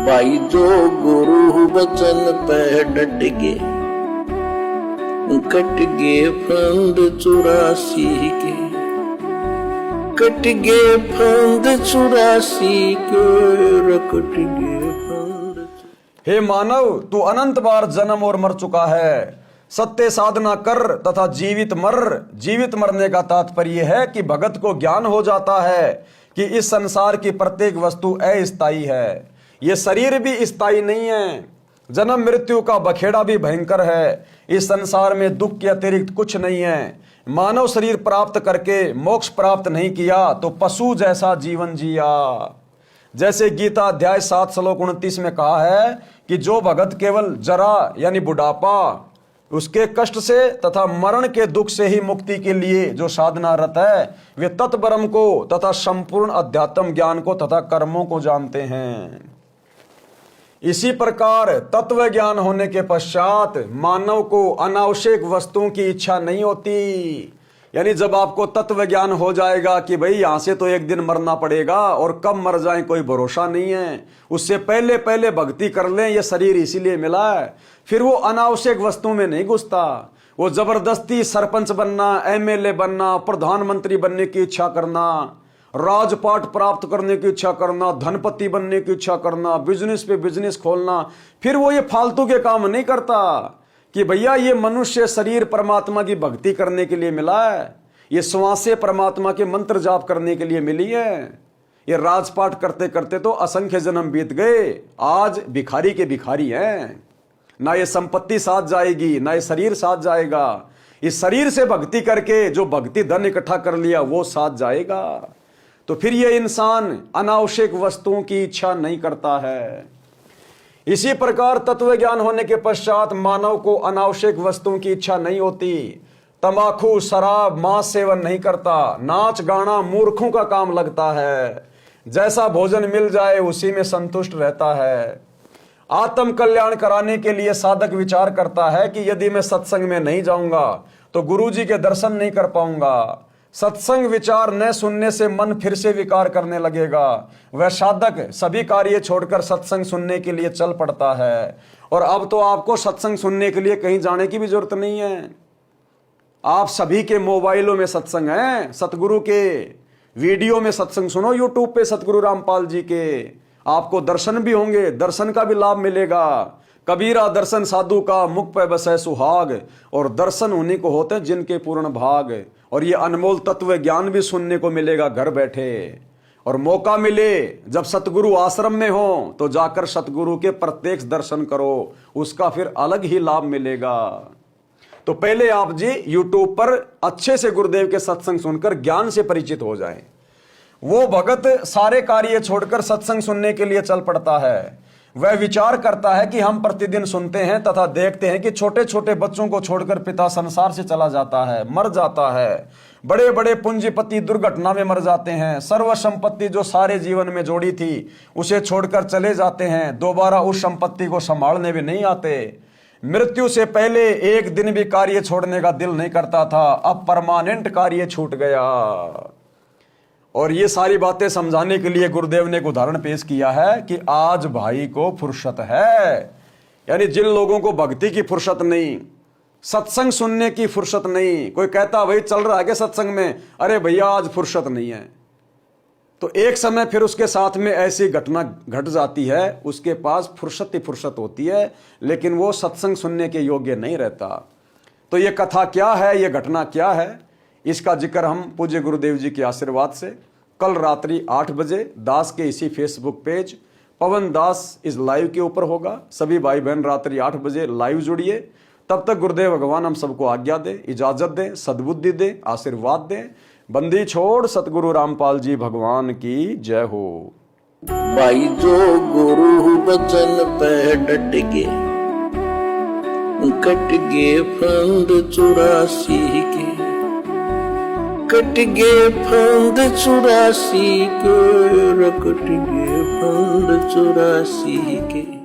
भाई जो गुरु वचन पे डट गे, कट गे फंद 84 के, कट गे फंद 84 के, कट गे फंद। हे मानव, तू अनंत बार जन्म और मर चुका है। सत्य साधना कर तथा जीवित मर। जीवित मरने का तात्पर्य है कि भगत को ज्ञान हो जाता है कि इस संसार की प्रत्येक वस्तु अस्थायी है। ये शरीर भी स्थायी नहीं है। जन्म मृत्यु का बखेड़ा भी भयंकर है। इस संसार में दुख के अतिरिक्त कुछ नहीं है। मानव शरीर प्राप्त करके मोक्ष प्राप्त नहीं किया तो पशु जैसा जीवन जिया। जैसे गीता अध्याय 7 श्लोक 29 में कहा है कि जो भगत केवल जरा यानी बुढ़ापा उसके कष्ट से तथा मरण के दुख से ही मुक्ति के लिए जो साधना रत है, वे तत्ब्रह्म को तथा संपूर्ण अध्यात्म ज्ञान को तथा कर्मों को जानते हैं। इसी प्रकार तत्व ज्ञान होने के पश्चात मानव को अनावश्यक वस्तुओं की इच्छा नहीं होती। यानी जब आपको तत्व ज्ञान हो जाएगा कि भाई यहां से तो एक दिन मरना पड़ेगा और कब मर जाए कोई भरोसा नहीं है, उससे पहले पहले भक्ति कर लें, ये शरीर इसीलिए मिला है, फिर वो अनावश्यक वस्तुओं में नहीं घुसता। वो जबरदस्ती सरपंच बनना, एमएलए बनना, प्रधानमंत्री बनने की इच्छा करना, राजपाट प्राप्त करने की इच्छा करना, धनपति बनने की इच्छा करना, बिजनेस पे बिजनेस खोलना, फिर वो ये फालतू के काम नहीं करता कि भैया ये मनुष्य शरीर परमात्मा की भक्ति करने के लिए मिला है, ये श्वासें परमात्मा के मंत्र जाप करने के लिए मिली है। ये राजपाट करते करते तो असंख्य जन्म बीत गए, आज भिखारी के भिखारी हैं। ना ये संपत्ति साथ जाएगी, ना ये शरीर साथ जाएगा। इस शरीर से भक्ति करके जो भक्ति धन इकट्ठा कर लिया वो साथ जाएगा। तो फिर ये इंसान अनावश्यक वस्तुओं की इच्छा नहीं करता है। इसी प्रकार तत्व ज्ञान होने के पश्चात मानव को अनावश्यक वस्तुओं की इच्छा नहीं होती। तंबाकू, शराब, मांस सेवन नहीं करता। नाच गाना मूर्खों का काम लगता है। जैसा भोजन मिल जाए उसी में संतुष्ट रहता है। आत्म कल्याण कराने के लिए साधक विचार करता है कि यदि मैं सत्संग में नहीं जाऊंगा तो गुरुजी के दर्शन नहीं कर पाऊंगा। सत्संग विचार न सुनने से मन फिर से विकार करने लगेगा। वह साधक सभी कार्य छोड़कर सत्संग सुनने के लिए चल पड़ता है। और अब तो आपको सत्संग सुनने के लिए कहीं जाने की भी जरूरत नहीं है। आप सभी के मोबाइलों में सत्संग है। सतगुरु के वीडियो में सत्संग सुनो, यूट्यूब पे सतगुरु रामपाल जी के, आपको दर्शन भी होंगे, दर्शन का भी लाभ मिलेगा। कबीरा दर्शन साधु का, मुख पे बसे सुहाग। और दर्शन उन्हीं को होते हैं जिनके पूर्ण भाग। और ये अनमोल तत्व ज्ञान भी सुनने को मिलेगा घर बैठे। और मौका मिले जब सतगुरु आश्रम में हो तो जाकर सतगुरु के प्रत्यक्ष दर्शन करो, उसका फिर अलग ही लाभ मिलेगा। तो पहले आप जी यूट्यूब पर अच्छे से गुरुदेव के सत्संग सुनकर ज्ञान से परिचित हो जाएं। वो भगत सारे कार्य छोड़कर सत्संग सुनने के लिए चल पड़ता है। वह विचार करता है कि हम प्रतिदिन सुनते हैं तथा देखते हैं कि छोटे छोटे बच्चों को छोड़कर पिता संसार से चला जाता है, मर जाता है। बड़े बड़े पूंजीपति दुर्घटना में मर जाते हैं। सर्व संपत्ति जो सारे जीवन में जोड़ी थी उसे छोड़कर चले जाते हैं, दोबारा उस संपत्ति को संभालने भी नहीं आते। मृत्यु से पहले एक दिन भी कार्य छोड़ने का दिल नहीं करता था, अब परमानेंट कार्य छूट गया। और ये सारी बातें समझाने के लिए गुरुदेव ने एक उदाहरण पेश किया है कि आज भाई को फुर्सत है। यानी जिन लोगों को भक्ति की फुर्सत नहीं, सत्संग सुनने की फुर्सत नहीं। कोई कहता भाई चल रहा है क्या सत्संग में, अरे भैया आज फुर्सत नहीं है। तो एक समय फिर उसके साथ में ऐसी घटना घट जाती है, उसके पास फुर्सत ही फुर्सत होती है, लेकिन वो सत्संग सुनने के योग्य नहीं रहता। तो ये कथा क्या है, ये घटना क्या है, इसका जिक्र हम पूज्य गुरुदेव जी के आशीर्वाद से कल रात्रि 8 बजे दास के इसी फेसबुक पेज पवन दास इस लाइव के ऊपर होगा। सभी भाई बहन रात्रि 8 बजे लाइव जुड़िए। तब तक गुरुदेव भगवान हम सबको आज्ञा दे, इजाजत दे, सद्बुद्धि दे, आशीर्वाद दे। बंदी छोड़ सतगुरु रामपाल जी भगवान की जय हो। भाई जो गुरु वचन पे डट गे, कट गे फंद 84 के, कट गे फंद 84 के, कट गे फंद 84 के।